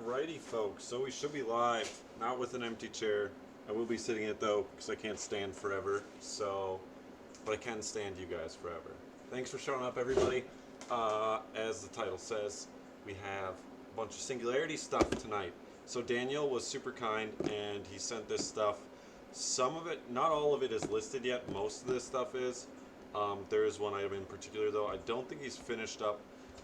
Alrighty, folks. So we should be live, not with an empty chair. I will be sitting it though, because I can't stand forever. But I can stand you guys forever. Thanks for showing up, everybody. As the title says, we have a bunch of Singularity stuff tonight. So Daniel was super kind, and he sent this stuff. Some of it, not all of it, is listed yet. Most of this stuff is. There is one item in particular, though. I don't think he's finished up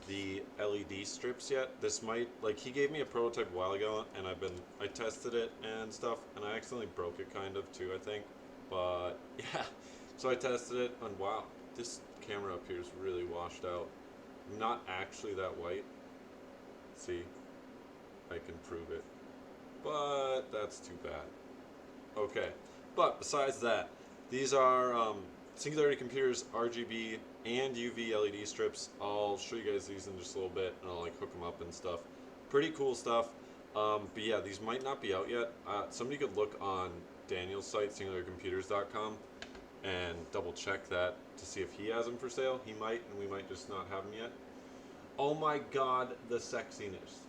the LED strips yet. This might, like, he gave me a prototype a while ago, and I tested it and stuff, and I accidentally broke it kind of too, I think. But yeah, so I tested it, and wow, this camera up here is really washed out. I'm not actually that white. See, I can prove it, but that's too bad. Okay, but besides that, these are Singularity Computers RGB and UV LED strips. I'll show you guys these in just a little bit, and I'll like hook them up and stuff. Pretty cool stuff. But yeah, these might not be out yet. Somebody could look on Daniel's site, SingularyComputers.com, and double check that to see if he has them for sale. He might, and we might just not have them yet. Oh my god, the sexiness.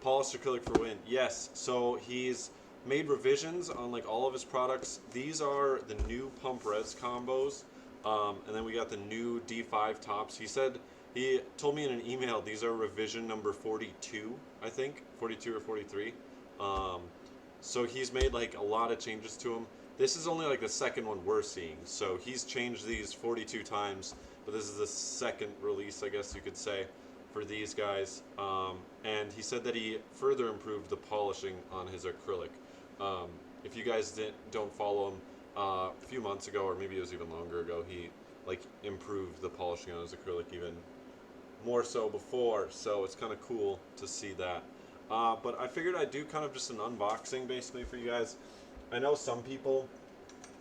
Polished acrylic for win. Yes, so he's made revisions on like all of his products. These are the new pump res combos, and then we got the new D5 tops. He told me in an email these are revision number 42, I think 42 or 43. So he's made like a lot of changes to them. This is only like the second one we're seeing, so he's changed these 42 times, but this is the second release, I guess you could say, for these guys. And he said that he further improved the polishing on his acrylic. If you guys don't follow him, a few months ago, or maybe it was even longer ago, he like improved the polishing on his acrylic even more so before. So it's kind of cool to see that. But I figured I'd do kind of just an unboxing basically for you guys. I know some people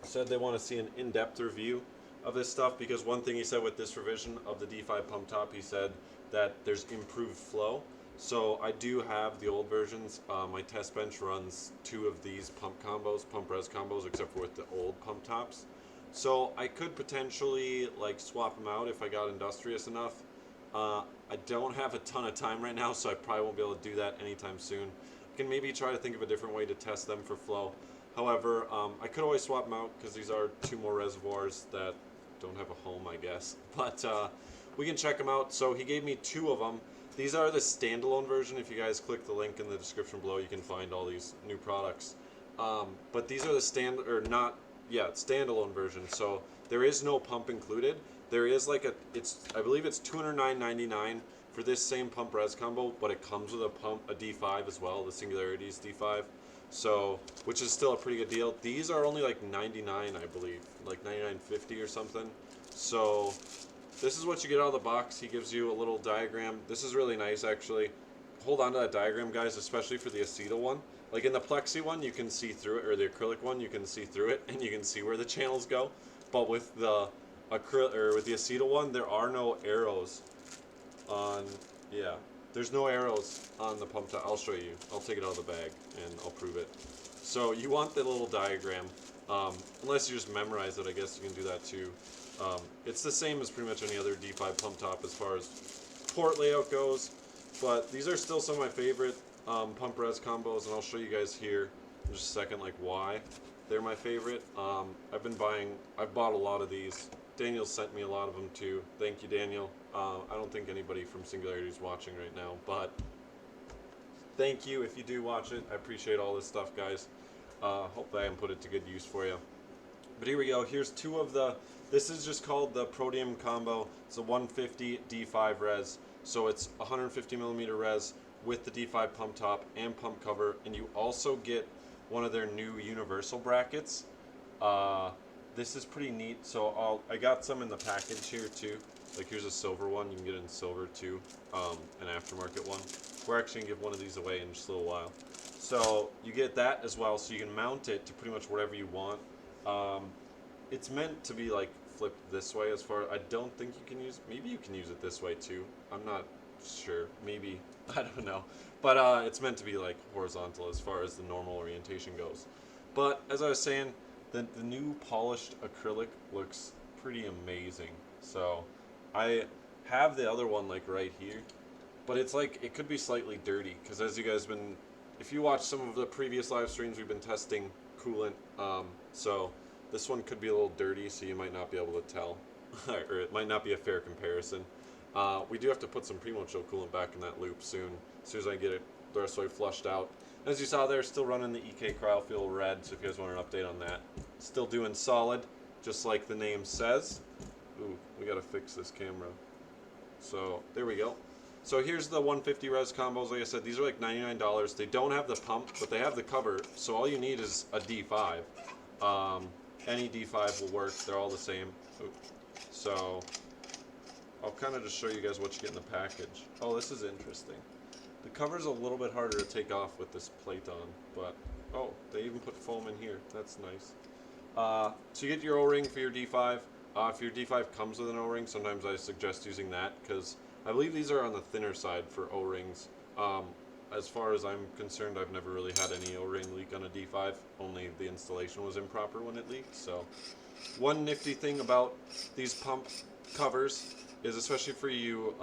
said they want to see an in-depth review of this stuff, because one thing he said with this revision of the D5 pump top, he said that there's improved flow. So I do have the old versions. My test bench runs 2 of these pump res combos, except for with the old pump tops. So I could potentially like swap them out if I got industrious enough. I don't have a ton of time right now, so I probably won't be able to do that anytime soon. I can maybe try to think of a different way to test them for flow. However, I could always swap them out, because these are 2 more reservoirs that don't have a home, I guess. But we can check them out. So he gave me 2 of them. These are the standalone version. If you guys click the link in the description below, you can find all these new products. But these are the standalone version. So there is no pump included. There is like I believe it's $209.99 for this same pump res combo, but it comes with a D5 as well, the Singularity's D5. So, which is still a pretty good deal. These are only like 99, I believe, like 99.50 or something. So this is what you get out of the box. He gives you a little diagram. This is really nice, actually. Hold on to that diagram, guys, especially for the acetal one. Like in the plexi one, you can see through it, or the acrylic one, you can see through it, and you can see where the channels go. But with the acetal one, there are no arrows on. Yeah, there's no arrows on the pump top. I'll show you. I'll take it out of the bag and I'll prove it. So you want the little diagram. Unless you just memorize it, I guess you can do that too. It's the same as pretty much any other D5 pump top as far as port layout goes, but these are still some of my favorite pump res combos, and I'll show you guys here in just a second like why they're my favorite. I've bought a lot of these. Daniel sent me a lot of them too. Thank you, Daniel. I don't think anybody from Singularity is watching right now, but thank you if you do watch it. I appreciate all this stuff, guys. Hopefully I can put it to good use for you. But here we go. Here's 2 of the. This is just called the Protium combo. It's a 150 D5 res. So it's 150 millimeter res with the D5 pump top and pump cover, and you also get one of their new universal brackets. This is pretty neat. So I got some in the package here too. Like here's a silver one. You can get it in silver too, an aftermarket one. We're actually gonna give one of these away in just a little while. So you get that as well, so you can mount it to pretty much whatever you want. It's meant to be like flipped this way. As far I don't think you can use. Maybe you can use it this way too. I'm not sure. Maybe I don't know. But it's meant to be like horizontal as far as the normal orientation goes. But as I was saying, the new polished acrylic looks pretty amazing. So I have the other one like right here. but it's like it could be slightly dirty because as you guys been, if you watch some of the previous live streams, we've been testing coolant. So this one could be a little dirty, so you might not be able to tell, or it might not be a fair comparison. We do have to put some Primo Chill coolant back in that loop soon, as soon as I get it the rest of the way flushed out. As you saw there, still running the EK Cryofuel Red, so if you guys want an update on that. Still doing solid, just like the name says. Ooh, we gotta fix this camera. So, there we go. So here's the 150 res combos. Like I said, these are like $99. They don't have the pump, but they have the cover, so all you need is a D5. Any D5 will work, they're all the same. Ooh. So, I'll kind of just show you guys what you get in the package. Oh, this is interesting. The cover's a little bit harder to take off with this plate on, but oh, they even put foam in here. That's nice. So you get your O-ring for your D5. If your D5 comes with an O-ring, sometimes I suggest using that because I believe these are on the thinner side for O-rings. As far as I'm concerned, I've never really had any O-ring leak on a D5. Only the installation was improper when it leaked. So, one nifty thing about these pump covers is, especially for you,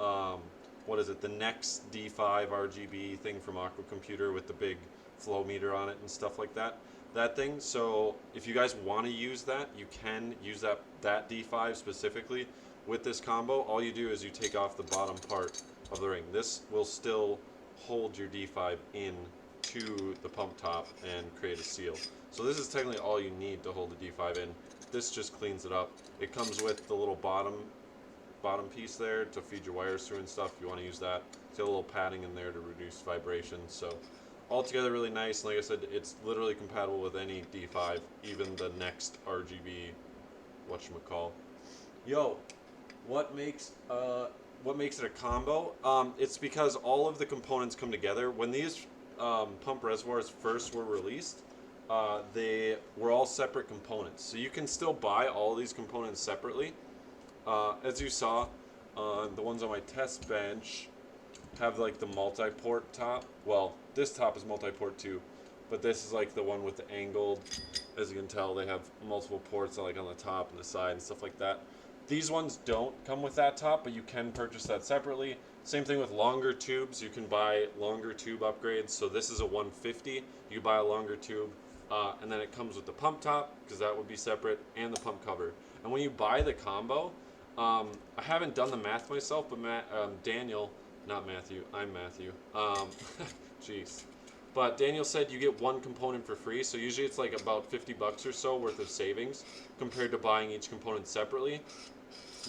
what is it, the Next D5 RGB thing from Aqua Computer with the big flow meter on it and stuff like that. That thing, so if you guys want to use that, you can use that D5 specifically with this combo. All you do is you take off the bottom part of the ring. This will still hold your D5 in to the pump top and create a seal. So this is technically all you need to hold the D5 in. This just cleans it up. It comes with the little bottom piece there to feed your wires through and stuff if you want to use that. It's got a little padding in there to reduce vibration. So altogether really nice. And like I said, it's literally compatible with any D5, even the Next RGB whatchamacall. Yo, what makes it a combo? It's because all of the components come together. When these pump reservoirs first were released, they were all separate components. So you can still buy all of these components separately. As you saw, the ones on my test bench have like the multi-port top. Well, this top is multi-port too, but this is like the one with the angled. As you can tell, they have multiple ports like on the top and the side and stuff like that. These ones don't come with that top, but you can purchase that separately. Same thing with longer tubes. You can buy longer tube upgrades. So this is a 150. You buy a longer tube, and then it comes with the pump top, because that would be separate, and the pump cover. And when you buy the combo, I haven't done the math myself, but Daniel, not Matthew, I'm Matthew. Jeez. But Daniel said you get one component for free, so usually it's like about 50 bucks or so worth of savings compared to buying each component separately.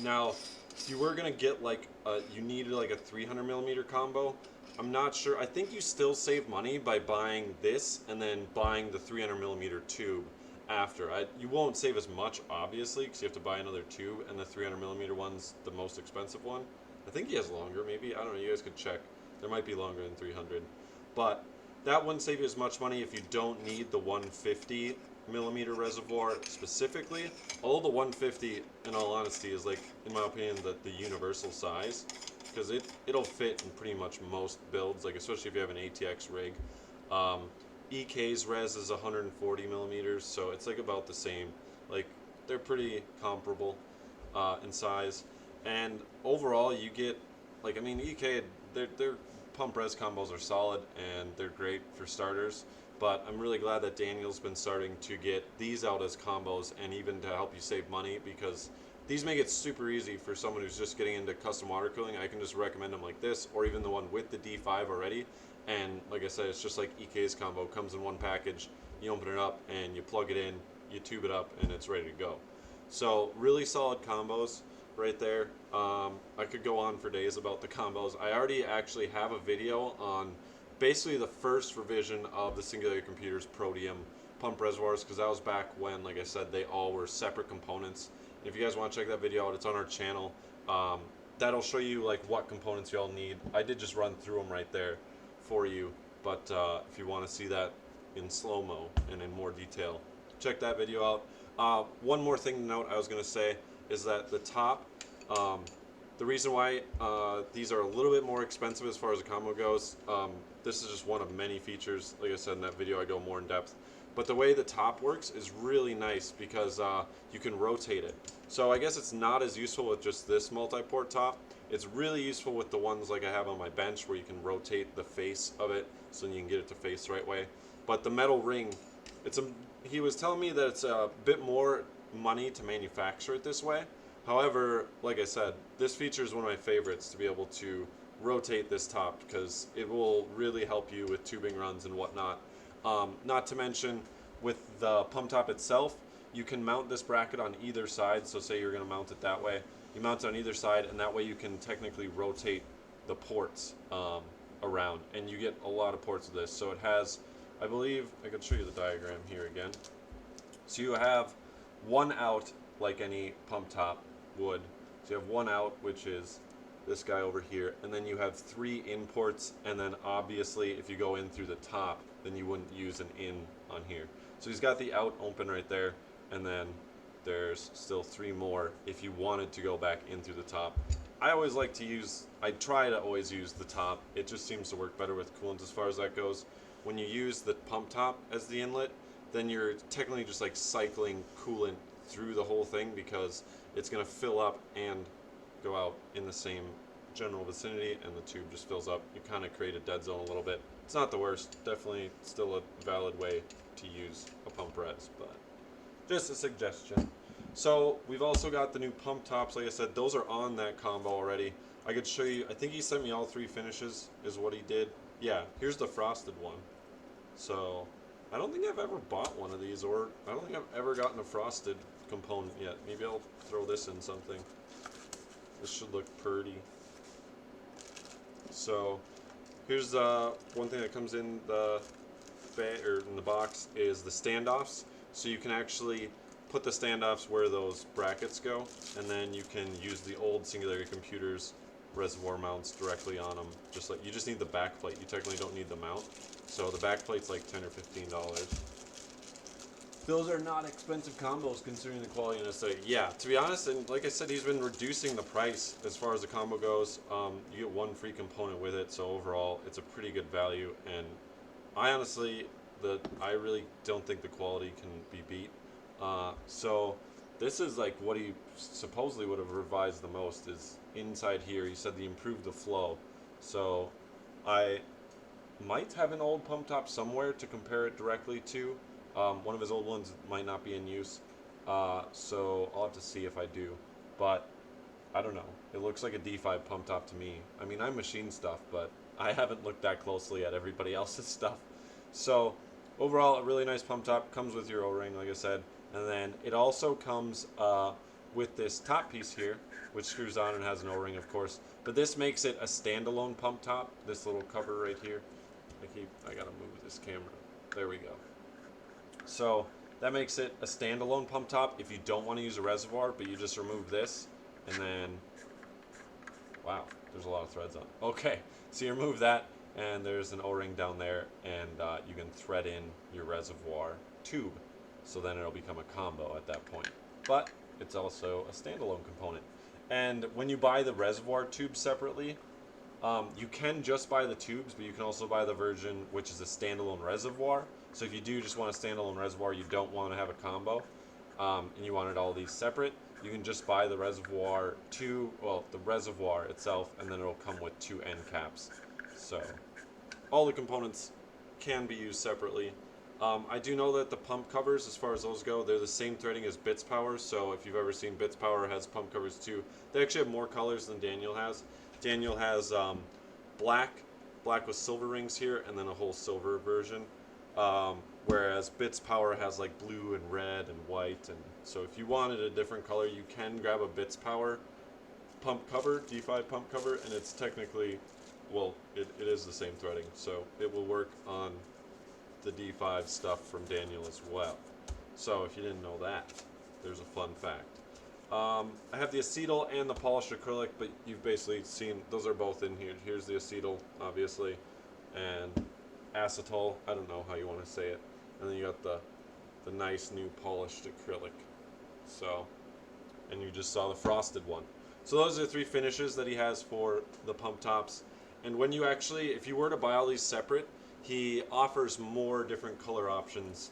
Now, if you were gonna get like you needed like a 300 millimeter combo, I'm not sure. I think you still save money by buying this and then buying the 300 millimeter tube after. You won't save as much, obviously, because you have to buy another tube, and the 300 millimeter one's the most expensive one. I think he has longer, maybe. I don't know. You guys could check. There might be longer than 300, but that wouldn't save you as much money if you don't need the 150 millimeter reservoir specifically. Although the 150, in all honesty, is like, in my opinion, the universal size, because it'll fit in pretty much most builds, like especially if you have an ATX rig. EK's res is 140 millimeters, so it's like about the same. Like, they're pretty comparable in size. And overall, you get, like, I mean, EK, their pump res combos are solid and they're great for starters. But I'm really glad that Daniel's been starting to get these out as combos, and even to help you save money, because these make it super easy for someone who's just getting into custom water cooling. I can just recommend them like this, or even the one with the D5 already. And like I said, it's just like EK's combo. Comes in one package. You open it up and you plug it in, you tube it up, and it's ready to go. So really solid combos right there. I could go on for days about the combos. I already actually have a video on basically the first revision of the Singularity Computers Protium pump reservoirs, because that was back when, like I said, they all were separate components. If you guys want to check that video out, it's on our channel. That'll show you like what components you all need. I did just run through them right there for you, but if you want to see that in slow-mo and in more detail, check that video out. One more thing to note I was going to say is that the top, the reason why these are a little bit more expensive as far as the combo goes, this is just one of many features. Like I said in that video, I go more in depth. But the way the top works is really nice because you can rotate it. So I guess it's not as useful with just this multi-port top. It's really useful with the ones like I have on my bench where you can rotate the face of it so you can get it to face the right way. But the metal ring, he was telling me that it's a bit more money to manufacture it this way. However, like I said, this feature is one of my favorites to be able to rotate this top because it will really help you with tubing runs and whatnot. Not to mention, with the pump top itself, you can mount this bracket on either side. So say you're going to mount it that way. You mount it on either side, and that way you can technically rotate the ports around. And you get a lot of ports of this. So it has, I believe, I can show you the diagram here again. So you have one out like any pump top would. So you have one out, which is this guy over here, and then you have 3 in ports, and then obviously if you go in through the top, then you wouldn't use an in on here. So he's got the out open right there, and then there's still 3 more if you wanted to go back in through the top. I try to always use the top. It just seems to work better with coolant as far as that goes. When you use the pump top as the inlet, then you're technically just like cycling coolant through the whole thing because it's going to fill up and go out in the same general vicinity, and the tube just fills up. You kind of create a dead zone a little bit. It's not the worst. Definitely still a valid way to use a pump res, but just a suggestion. So we've also got the new pump tops. Like I said, those are on that combo already. I could show you. I think he sent me all 3 finishes is what he did. Yeah, here's the frosted one. So I don't think I've ever bought one of these, or I don't think I've ever gotten a frosted component yet. Maybe I'll throw this in something. This should look pretty. So here's one thing that comes in the box is the standoffs. So you can actually put the standoffs where those brackets go, and then you can use the old Singularity Computers reservoir mounts directly on them. Just like, you just need the back plate. You technically don't need the mount. So the back plate's like $10 or $15. Those are not expensive combos considering the quality and aesthetic. Yeah, to be honest, and like I said, he's been reducing the price as far as the combo goes. You get 1 free component with it, so overall it's a pretty good value. And I really don't think the quality can be beat. So this is like what he supposedly would have revised the most is inside here. He said he improved the flow. So I might have an old pump top somewhere to compare it directly to. One of his old ones might not be in use, so I'll have to see if I do. But I don't know. It looks like a D5 pump top to me. I mean, I machine stuff, but I haven't looked that closely at everybody else's stuff. So overall, a really nice pump top. Comes with your O-ring, like I said, and then it also comes with this top piece here, which screws on and has an O-ring, of course. But this makes it a standalone pump top. This little cover right here. I gotta move this camera. There we go. So that makes it a standalone pump top if you don't want to use a reservoir, but you just remove this, and then, wow, there's a lot of threads on. Okay, so you remove that, and there's an O-ring down there, and you can thread in your reservoir tube, so then it'll become a combo at that point. But it's also a standalone component. And when you buy the reservoir tube separately, you can just buy the tubes, but you can also buy the version which is a standalone reservoir. So if you do just want a standalone reservoir, you don't want to have a combo, and you wanted all these separate, you can just buy the reservoir the reservoir itself, and then it'll come with 2 end caps. So all the components can be used separately. I do know that the pump covers, as far as those go, they're the same threading as Bits Power. So if you've ever seen Bits Power, has pump covers too. They actually have more colors than Daniel has. Daniel has black with silver rings here, and then a whole silver version. Whereas Bits Power has like blue and red and white, and so if you wanted a different color, you can grab a Bits Power pump cover, D5 pump cover, and it's technically, well, it is the same threading, so it will work on the D5 stuff from Daniel as well. So if you didn't know that, there's a fun fact. I have the acetal and the polished acrylic, but you've basically seen, those are both in here. Here's the acetal, obviously, and acetal, I don't know how you want to say it, and then you got the nice new polished acrylic. So, and you just saw the frosted one. So those are the 3 finishes that he has for the pump tops. And when you actually, if you were to buy all these separate, he offers more different color options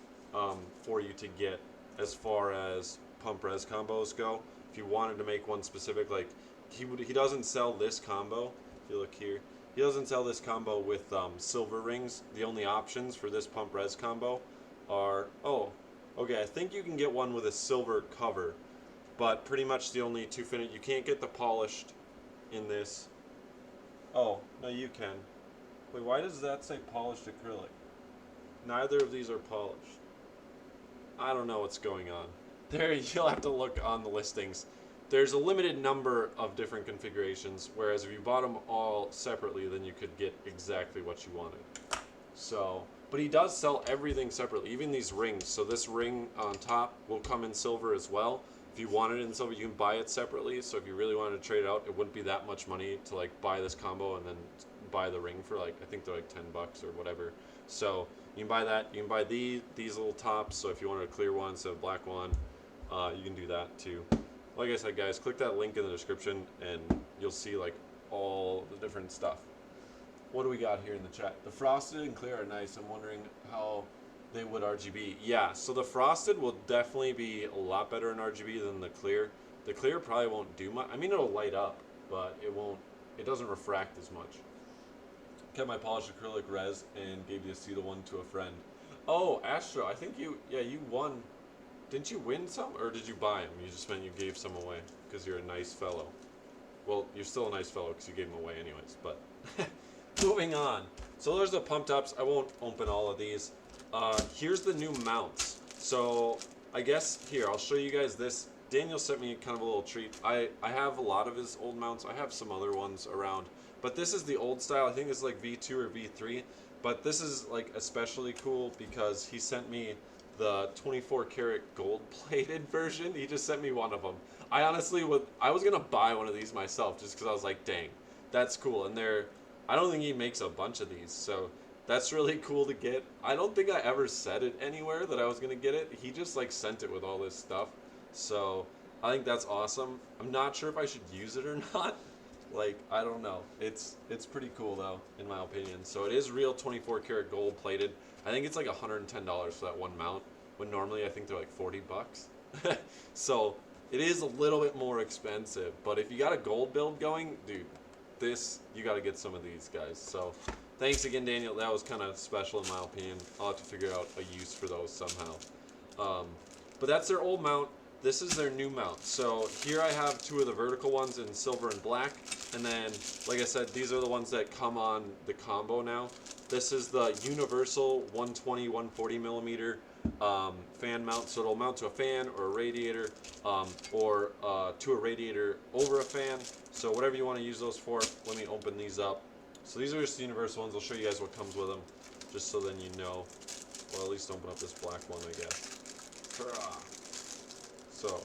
for you to get as far as pump res combos go. If you wanted to make one specific, like he doesn't sell this combo. If you look here, he doesn't sell this combo with silver rings. The only options for this pump res combo are, oh, okay, I think you can get one with a silver cover, but pretty much the only two finish, you can't get the polished in this. Oh, no, you can. Wait, why does that say polished acrylic? Neither of these are polished. I don't know what's going on. There, you'll have to look on the listings. There's a limited number of different configurations, whereas if you bought them all separately, then you could get exactly what you wanted. So, but he does sell everything separately, even these rings. So this ring on top will come in silver as well. If you want it in silver, you can buy it separately. So if you really wanted to trade it out, it wouldn't be that much money to like buy this combo and then buy the ring for like, I think they're like $10 or whatever. So you can buy that. You can buy these little tops. So if you wanted a clear one instead of a black one, you can do that too. Like I said, guys, click that link in the description and you'll see like all the different stuff. What do we got here in the chat? The frosted and clear are nice. I'm wondering how they would RGB. Yeah, so the frosted will definitely be a lot better in RGB than the clear. The clear probably won't do much. I mean, it'll light up, but it doesn't refract as much. Kept my polished acrylic res and gave the Aceta one to a friend. Oh, Astro, I think you won. Didn't you win some, or did you buy them? You just meant you gave some away because you're a nice fellow. Well, you're still a nice fellow because you gave them away anyways, but moving on. So there's the pump tops. I won't open all of these. Here's the new mounts. So I guess here, I'll show you guys this. Daniel sent me kind of a little treat. I have a lot of his old mounts. I have some other ones around, but this is the old style. I think it's like V2 or V3, but this is like especially cool because he sent me the 24 karat gold plated version. He just sent me one of them. I honestly I was gonna buy one of these myself just because I was like, dang, that's cool. And I don't think he makes a bunch of these, so that's really cool to get. I don't think I ever said it anywhere that I was gonna get it. He just like sent it with all this stuff, so I think that's awesome. I'm not sure if I should use it or not. Like, I don't know. It's pretty cool though, in my opinion. So it is real 24 karat gold plated. I think it's like $110 for that one mount, when normally I think they're like $40. So it is a little bit more expensive, but if you got a gold build going, dude, you got to get some of these guys. So thanks again, Daniel. That was kind of special in my opinion. I'll have to figure out a use for those somehow. But that's their old mount. This is their new mount. So here I have two of the vertical ones in silver and black. And then, like I said, these are the ones that come on the combo now. This is the universal 120, 140 millimeter fan mount. So it'll mount to a fan or a radiator, or to a radiator over a fan. So whatever you want to use those for. Let me open these up. So these are just the universal ones. I'll show you guys what comes with them, just so then you know. Well, at least open up this black one, I guess. So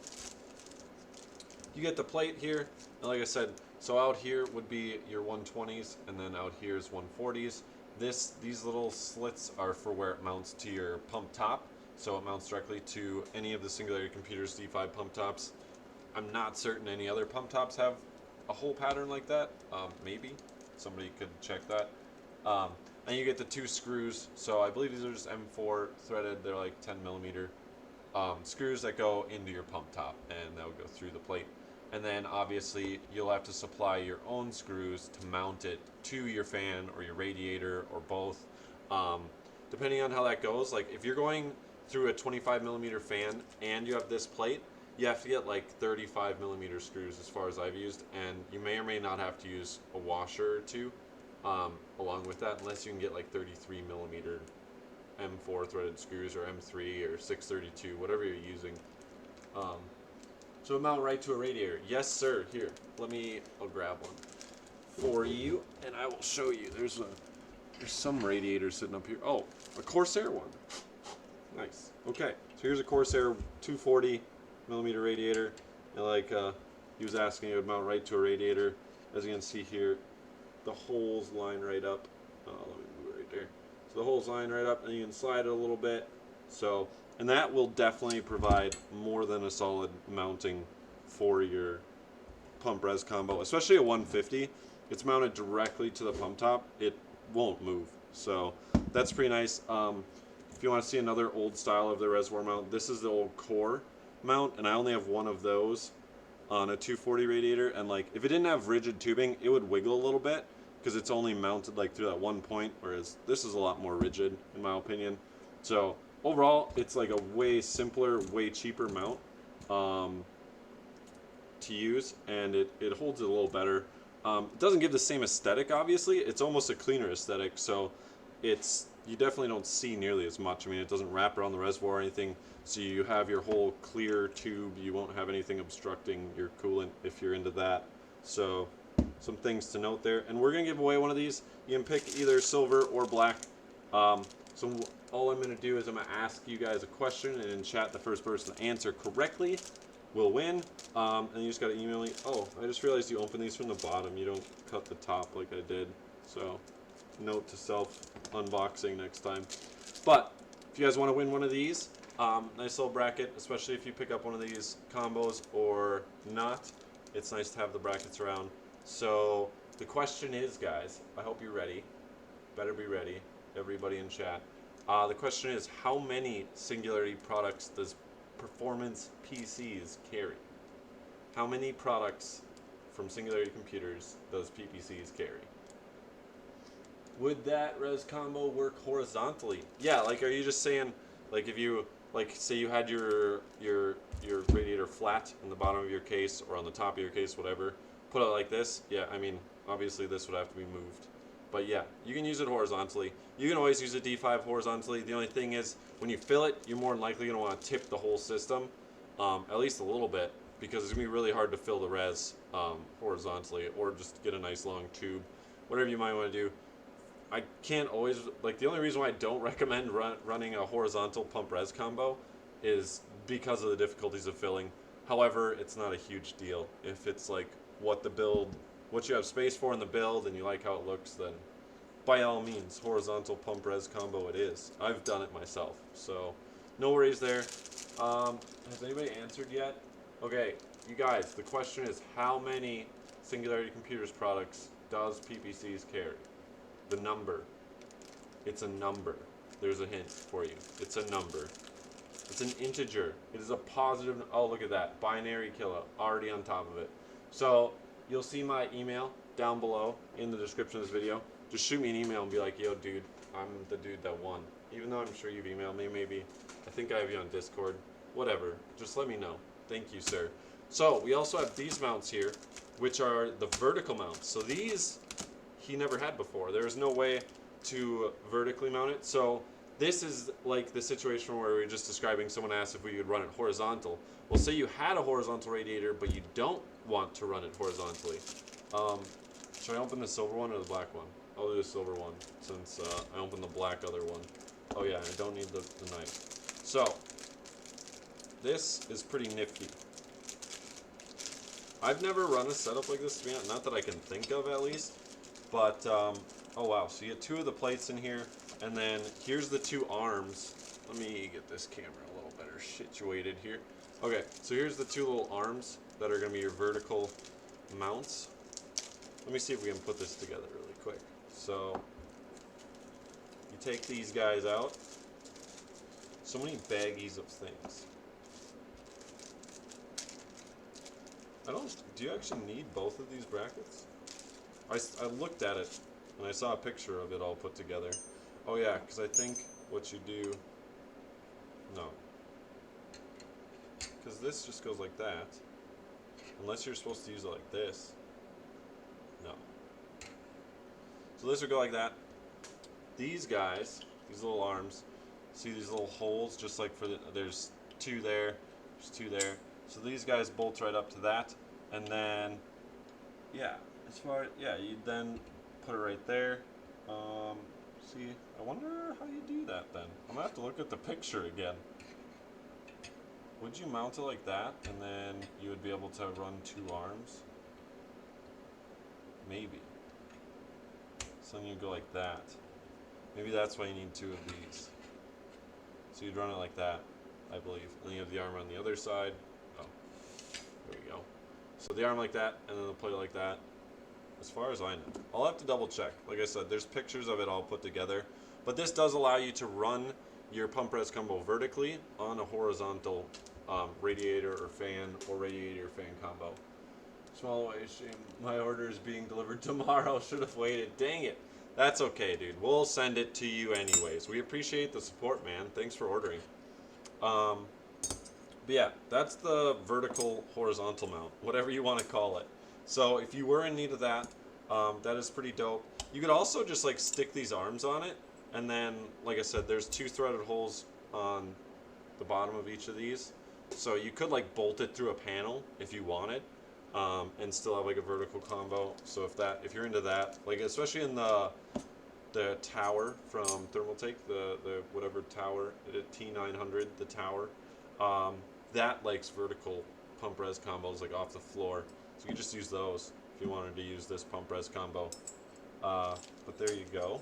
you get the plate here, and like I said, so out here would be your 120s, and then out here is 140s. These little slits are for where it mounts to your pump top, so it mounts directly to any of the Singularity Computers D5 pump tops. I'm not certain any other pump tops have a whole pattern like that. Maybe somebody could check that. And you get the two screws. So I believe these are just M4 threaded. They're like 10 millimeter screws that go into your pump top, and that would go through the plate. And then obviously you'll have to supply your own screws to mount it to your fan or your radiator or both, depending on how that goes. Like if you're going through a 25 millimeter fan and you have this plate, you have to get like 35 millimeter screws as far as I've used, and you may or may not have to use a washer or two along with that, unless you can get like 33 millimeter M4 threaded screws or M3 or 632, whatever you're using. So mount right to a radiator. Yes, sir. Here, I'll grab one for you, and I will show you. There's some radiator sitting up here. Oh, a Corsair one. Nice. Okay, so here's a Corsair 240 millimeter radiator, and like he was asking, it would mount right to a radiator. As you can see here, the holes line right up. Let me move it right there. So the holes line right up, and you can slide it a little bit. So, and that will definitely provide more than a solid mounting for your pump res combo, especially a 150. It's mounted directly to the pump top. It won't move. So that's pretty nice. If you want to see another old style of the reservoir mount, this is the old core mount, and I only have one of those on a 240 radiator. And like, if it didn't have rigid tubing, it would wiggle a little bit because it's only mounted like through that one point, whereas this is a lot more rigid in my opinion. So overall, it's like a way simpler, way cheaper mount to use, and it holds it a little better. It doesn't give the same aesthetic, obviously. It's almost a cleaner aesthetic, so you definitely don't see nearly as much. I mean, it doesn't wrap around the reservoir or anything, so you have your whole clear tube. You won't have anything obstructing your coolant if you're into that. So some things to note there. And we're going to give away one of these. You can pick either silver or black. So all I'm going to do is I'm going to ask you guys a question, and in chat, the first person to answer correctly will win. And you just got to email me. Oh, I just realized you open these from the bottom. You don't cut the top like I did. So note to self, unboxing next time. But if you guys want to win one of these, nice little bracket, especially if you pick up one of these combos or not. It's nice to have the brackets around. So the question is, guys, I hope you're ready. Better be ready, everybody in chat. The question is, how many Singularity products does Performance PCs carry? How many products from Singularity Computers does PPCs carry? Would that res combo work horizontally? Yeah, like, are you just saying, like, if you, like, say you had your radiator flat in the bottom of your case or on the top of your case, whatever, put it like this? Yeah, I mean, obviously this would have to be moved. But yeah, you can use it horizontally. You can always use a D5 horizontally. The only thing is, when you fill it, you're more than likely going to want to tip the whole system, at least a little bit, because it's going to be really hard to fill the res horizontally, or just get a nice long tube, whatever you might want to do. I can't always, like, the only reason why I don't recommend running a horizontal pump res combo is because of the difficulties of filling. However, it's not a huge deal. If it's like what you have space for in the build and you like how it looks, then by all means, horizontal pump res combo it is. I've done it myself, so no worries there. Has anybody answered yet? Okay, you guys, the question is, how many Singularity Computers products does PPCs carry? The number. It's a number. There's a hint for you. It's a number. It's an integer. It is a positive. Oh, look at that. Binary kilo already on top of it. So you'll see my email down below in the description of this video. Just shoot me an email and be like, yo, dude, I'm the dude that won. Even though I'm sure you've emailed me, maybe. I think I have you on Discord. Whatever. Just let me know. Thank you, sir. So we also have these mounts here, which are the vertical mounts. So these he never had before. There is no way to vertically mount it. So this is like the situation where we were just describing. Someone asked if we could run it horizontal. Well, say you had a horizontal radiator, but you don't want to run it horizontally. Should I open the silver one or the black one? I'll do the silver one since I opened the black other one. Oh yeah, I don't need the knife. So this is pretty nifty. I've never run a setup like this, to be honest. Not that I can think of, at least. But, oh wow, so you get two of the plates in here, and then here's the two arms. Let me get this camera a little better situated here. Okay, so here's the two little arms that are going to be your vertical mounts. Let me see if we can put this together really quick. So, you take these guys out. So many baggies of things. Do you actually need both of these brackets? I looked at it, and I saw a picture of it all put together. Oh yeah, because I think what you do... No. Because this just goes like that. Unless you're supposed to use it like this. No. So this would go like that. These guys, these little arms, see these little holes, just like for the... There's two there, there's two there. So these guys bolt right up to that, and then... Yeah. You then put it right there. See, I wonder how you do that then. I'm gonna have to look at the picture again. Would you mount it like that, and then you would be able to run two arms? Maybe. So then you go like that. Maybe that's why you need two of these. So you'd run it like that, I believe. And then you have the arm on the other side. Oh, there we go. So the arm like that, and then the plate like that. As far as I know. I'll have to double check. Like I said, there's pictures of it all put together. But this does allow you to run your pump res combo vertically on a horizontal radiator or fan combo. Small way, shame. My order is being delivered tomorrow. Should have waited. Dang it. That's okay, dude. We'll send it to you anyways. We appreciate the support, man. Thanks for ordering. Um, but yeah, that's the vertical horizontal mount, whatever you want to call it. So if you were in need of that, that is pretty dope. You could also just like stick these arms on it, and then, like I said, there's 2 threaded holes on the bottom of each of these. So you could like bolt it through a panel if you wanted, and still have like a vertical combo. So if you're into that, like especially in the tower from Thermaltake, the whatever tower, the T900, the tower, that likes vertical pump res combos like off the floor. So you just use those if you wanted to use this pump res combo. But there you go.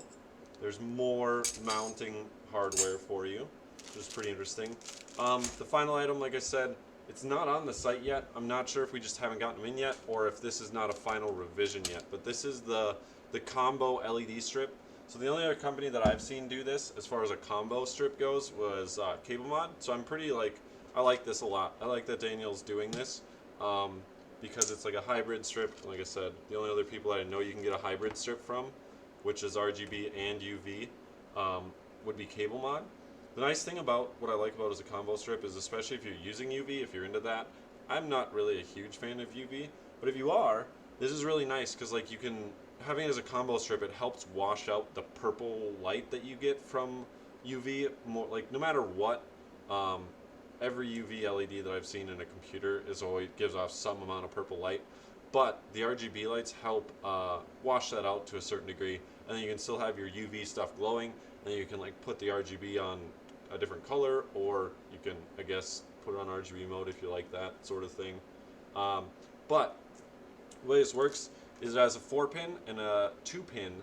There's more mounting hardware for you, which is pretty interesting. The final item, like I said, it's not on the site yet. I'm not sure if we just haven't gotten them in yet, or if this is not a final revision yet. But this is the combo LED strip. So the only other company that I've seen do this, as far as a combo strip goes, was Cable Mod. So I'm pretty I like this a lot. I like that Daniel's doing this, because it's like a hybrid strip. Like I said, the only other people that I know you can get a hybrid strip from, which is RGB and UV, would be Cable Mod. The nice thing about what I like about as a combo strip is, especially if you're using UV, if you're into that, I'm not really a huge fan of UV, but if you are, this is really nice because like you can, having it as a combo strip, it helps wash out the purple light that you get from UV. More like no matter what, every UV LED that I've seen in a computer is always gives off some amount of purple light, but the RGB lights help wash that out to a certain degree, and then you can still have your UV stuff glowing, and then you can like put the RGB on a different color, or you can, I guess, put it on RGB mode if you like that sort of thing. But the way this works is it has a 4-pin and a 2-pin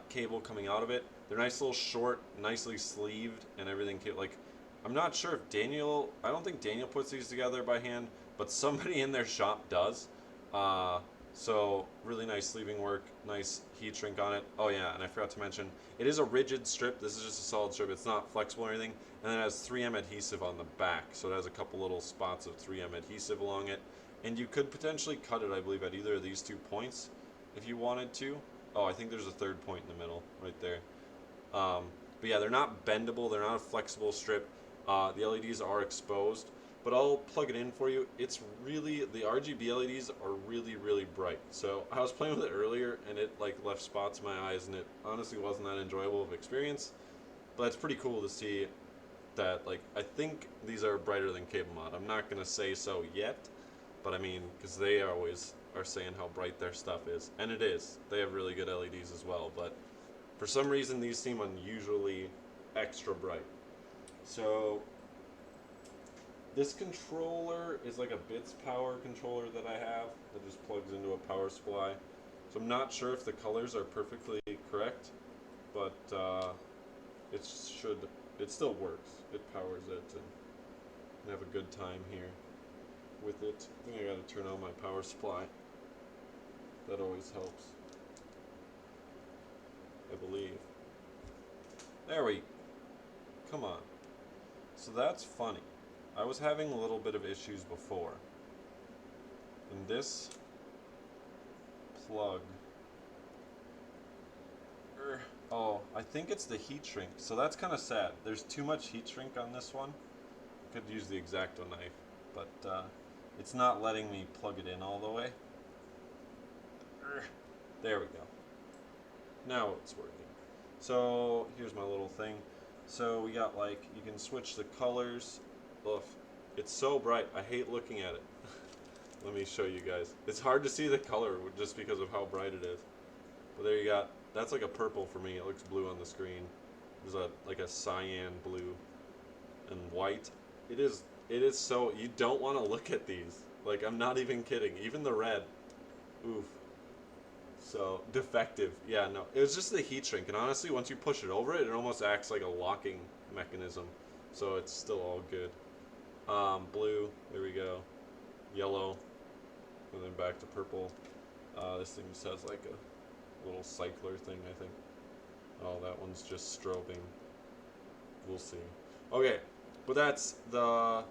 cable coming out of it. They're nice little short, nicely sleeved, and everything. Like, I'm not sure if I don't think Daniel puts these together by hand, but somebody in their shop does. So really nice sleeving work, nice heat shrink on it. Oh yeah, and I forgot to mention, it is a rigid strip. This is just a solid strip. It's not flexible or anything. And it has 3M adhesive on the back. So it has a couple little spots of 3M adhesive along it. And you could potentially cut it, I believe, at either of these 2 points if you wanted to. Oh, I think there's a 3rd point in the middle right there. But yeah, they're not bendable. They're not a flexible strip. The LEDs are exposed. But I'll plug it in for you. It's really, the RGB LEDs are really, really bright. So I was playing with it earlier, and it like left spots in my eyes, and it honestly wasn't that enjoyable of an experience. But it's pretty cool to see that, like, I think these are brighter than Cable Mod. I'm not gonna say so yet, but I mean, because they always are saying how bright their stuff is, and it is. They have really good LEDs as well, but for some reason these seem unusually extra bright. So this controller is like a Bits Power controller that I have that just plugs into a power supply. So I'm not sure if the colors are perfectly correct, but it still works. It powers it, and have a good time here with it. I think I gotta turn on my power supply. That always helps, I believe. There we, come on. So that's funny. I was having a little bit of issues before. And this plug, oh, I think it's the heat shrink. So that's kind of sad. There's too much heat shrink on this one. I could use the X-Acto knife, but it's not letting me plug it in all the way. There we go. Now it's working. So here's my little thing. So we got, like, you can switch the colors. Ugh, it's so bright. I hate looking at it. Let me show you guys. It's hard to see the color just because of how bright it is. But there you got, that's like a purple for me. It looks blue on the screen. There's like a cyan blue and white. It is so, you don't want to look at these. Like, I'm not even kidding. Even the red. Oof. So, defective. Yeah, no. It was just the heat shrink. And honestly, once you push it over it, it almost acts like a locking mechanism. So it's still all good. Blue. There we go. Yellow. And then back to purple. This thing just has like a little cycler thing, I think. Oh, that one's just strobing. we'll see. Okay, but that's the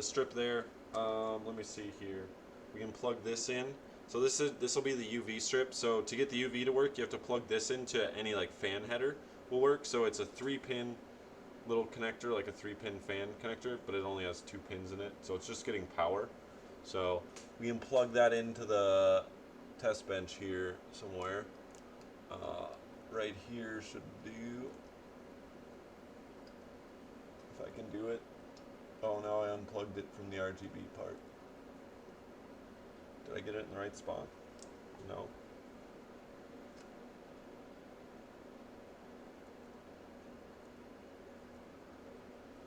strip there. Let me see here. We can plug this in. So this will be the UV strip. So to get the UV to work, you have to plug this into any like fan header will work. So it's a 3-pin little connector, like a 3-pin fan connector, but it only has 2 pins in it. So it's just getting power. So we can plug that into the test bench here somewhere. Right here should do. If I can do it. Oh, now I unplugged it from the RGB part. Did I get it in the right spot? No.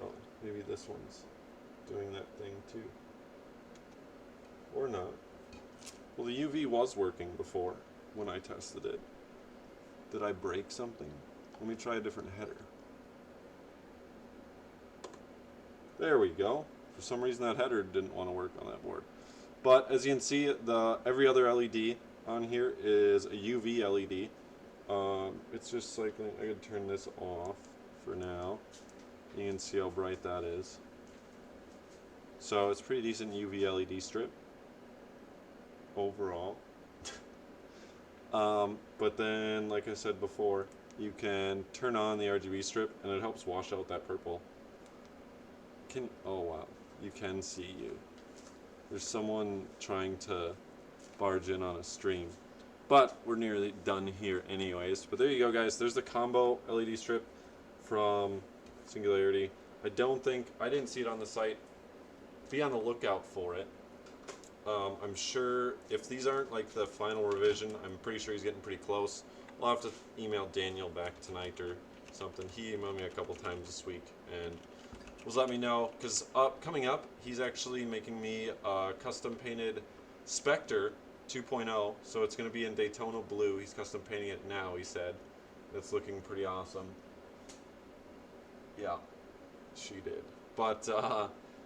Oh, maybe this one's doing that thing too. Or not. Well, the UV was working before when I tested it. Did I break something? Let me try a different header. There we go. For some reason that header didn't want to work on that board. But as you can see, every other LED on here is a UV LED. It's just cycling. I could turn this off for now. You can see how bright that is. So it's pretty decent UV LED strip overall. But then, like I said before, you can turn on the RGB strip and it helps wash out that purple. Oh wow, you can see you. There's someone trying to barge in on a stream. But we're nearly done here anyways. But there you go, guys. There's the combo LED strip from Singularity. I didn't see it on the site. Be on the lookout for it. I'm sure if these aren't like the final revision, I'm pretty sure he's getting pretty close. I'll have to email Daniel back tonight or something. He emailed me a couple times this week and was letting me know, because coming up, he's actually making me a custom painted Spectre 2.0, so it's going to be in Daytona blue. He's custom painting it now, he said. It's looking pretty awesome. Yeah, she did. But,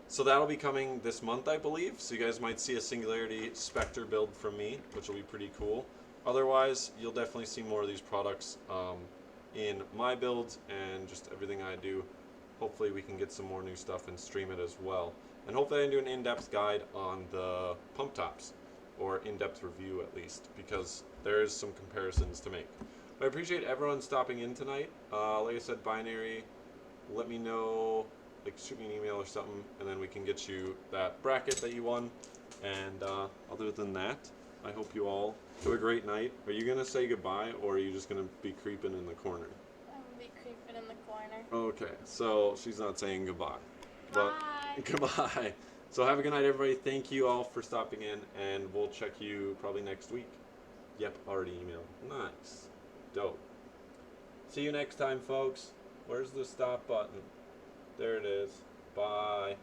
so that'll be coming this month, I believe. So you guys might see a Singularity Spectre build from me, which will be pretty cool. Otherwise, you'll definitely see more of these products in my builds and just everything I do. Hopefully we can get some more new stuff and stream it as well. And hopefully I can do an in-depth guide on the pump tops, or in-depth review at least, because there's some comparisons to make. But I appreciate everyone stopping in tonight. Like I said, Binary, let me know, like shoot me an email or something, and then we can get you that bracket that you won. And other than that, I hope you all have a great night. Are you gonna say goodbye, or are you just gonna be creeping in the corner? I'm gonna be creeping in the corner. Okay, so she's not saying goodbye. But Bye. goodbye. So have a good night, everybody. Thank you all for stopping in, and we'll check you probably next week. Yep, already emailed. Nice. Dope. See you next time, folks. Where's the stop button? There it is. Bye.